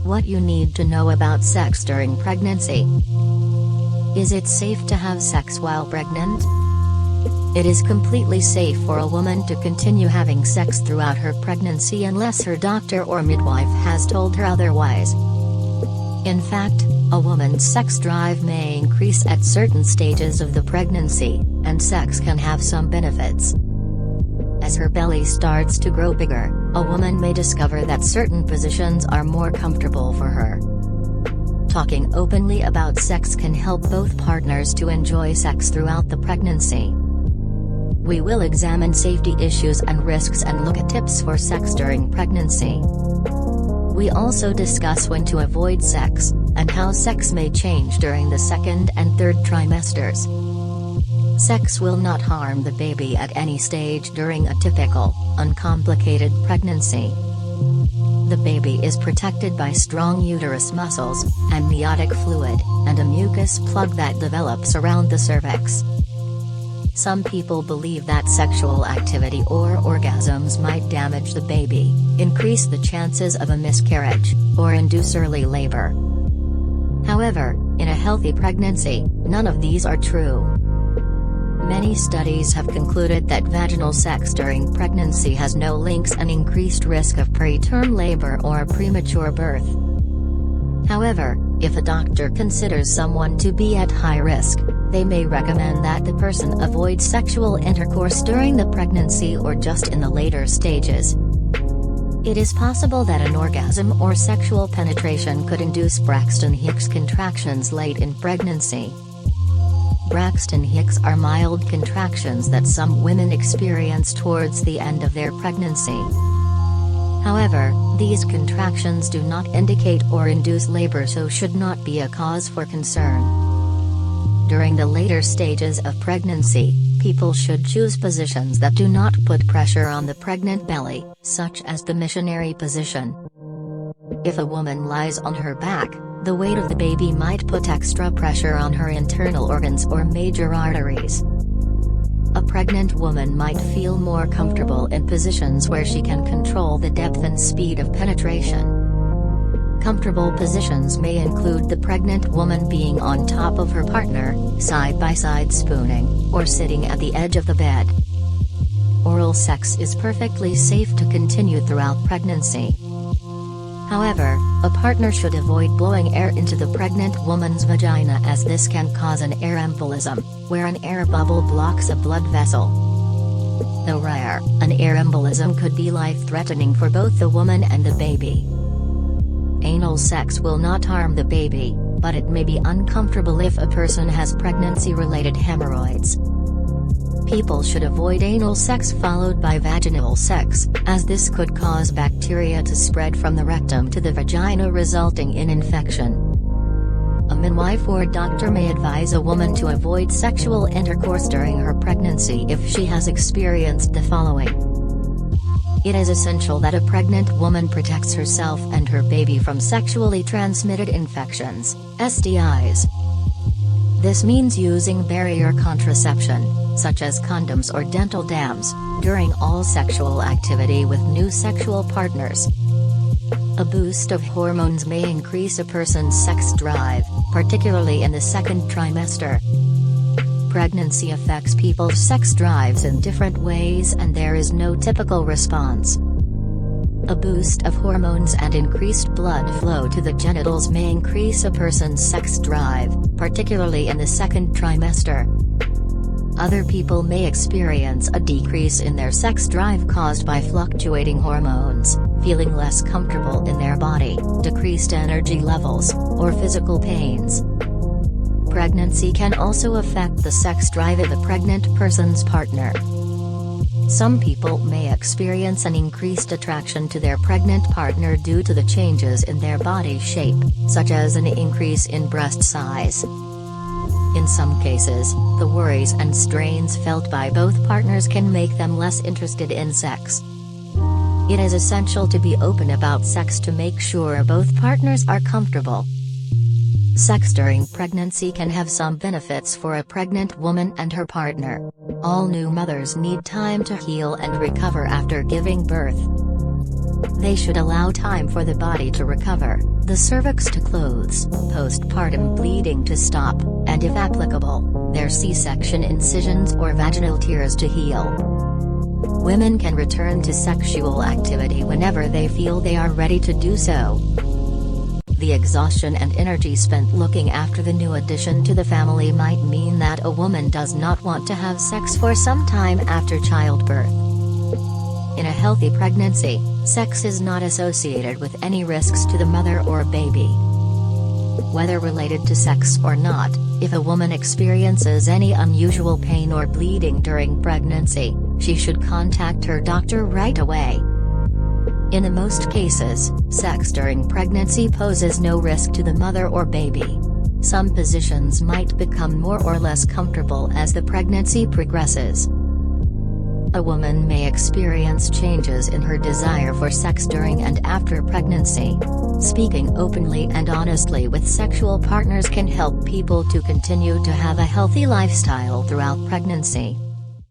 What you need to know about sex during pregnancy. Is it safe to have sex while pregnant? It is completely safe for a woman to continue having sex throughout her pregnancy unless her doctor or midwife has told her otherwise. In fact, a woman's sex drive may increase at certain stages of the pregnancy, and sex can have some benefits. As her belly starts to grow bigger, a woman may discover that certain positions are more comfortable for her. Talking openly about sex can help both partners to enjoy sex throughout the pregnancy. We will examine safety issues and risks and look at tips for sex during pregnancy. We also discuss when to avoid sex, and how sex may change during the second and third trimesters. Sex will not harm the baby at any stage during a typical, uncomplicated pregnancy. The baby is protected by strong uterus muscles, amniotic fluid, and a mucus plug that develops around the cervix. Some people believe that sexual activity or orgasms might damage the baby, increase the chances of a miscarriage, or induce early labor. However, in a healthy pregnancy, none of these are true. Many studies have concluded that vaginal sex during pregnancy has no links and increased risk of preterm labor or premature birth. However, if a doctor considers someone to be at high risk, they may recommend that the person avoid sexual intercourse during the pregnancy or just in the later stages. It is possible that an orgasm or sexual penetration could induce Braxton Hicks contractions late in pregnancy. Braxton Hicks are mild contractions that some women experience towards the end of their pregnancy. However, these contractions do not indicate or induce labor, so should not be a cause for concern. During the later stages of pregnancy, people should choose positions that do not put pressure on the pregnant belly, such as the missionary position. If a woman lies on her back, the weight of the baby might put extra pressure on her internal organs or major arteries. A pregnant woman might feel more comfortable in positions where she can control the depth and speed of penetration. Comfortable positions may include the pregnant woman being on top of her partner, side-by-side spooning, or sitting at the edge of the bed. Oral sex is perfectly safe to continue throughout pregnancy. However, a partner should avoid blowing air into the pregnant woman's vagina, as this can cause an air embolism, where an air bubble blocks a blood vessel. Though rare, an air embolism could be life-threatening for both the woman and the baby. Anal sex will not harm the baby, but it may be uncomfortable if a person has pregnancy-related hemorrhoids. People should avoid anal sex followed by vaginal sex, as this could cause bacteria to spread from the rectum to the vagina, resulting in infection. A midwife or doctor may advise a woman to avoid sexual intercourse during her pregnancy if she has experienced the following. It is essential that a pregnant woman protects herself and her baby from sexually transmitted infections, STIs. This means using barrier contraception, such as condoms or dental dams, during all sexual activity with new sexual partners. A boost of hormones may increase a person's sex drive, particularly in the second trimester. Pregnancy affects people's sex drives in different ways, and there is no typical response. A boost of hormones and increased blood flow to the genitals may increase a person's sex drive, particularly in the second trimester. Other people may experience a decrease in their sex drive caused by fluctuating hormones, feeling less comfortable in their body, decreased energy levels, or physical pains. Pregnancy can also affect the sex drive of a pregnant person's partner. Some people may experience an increased attraction to their pregnant partner due to the changes in their body shape, such as an increase in breast size. In some cases, the worries and strains felt by both partners can make them less interested in sex. It is essential to be open about sex to make sure both partners are comfortable. Sex during pregnancy can have some benefits for a pregnant woman and her partner. All new mothers need time to heal and recover after giving birth. They should allow time for the body to recover, the cervix to close, postpartum bleeding to stop, and if applicable, their C-section incisions or vaginal tears to heal. Women can return to sexual activity whenever they feel they are ready to do so. The exhaustion and energy spent looking after the new addition to the family might mean that a woman does not want to have sex for some time after childbirth. In a healthy pregnancy, sex is not associated with any risks to the mother or baby. Whether related to sex or not, if a woman experiences any unusual pain or bleeding during pregnancy, she should contact her doctor right away. In most cases, sex during pregnancy poses no risk to the mother or baby. Some positions might become more or less comfortable as the pregnancy progresses. A woman may experience changes in her desire for sex during and after pregnancy. Speaking openly and honestly with sexual partners can help people to continue to have a healthy lifestyle throughout pregnancy.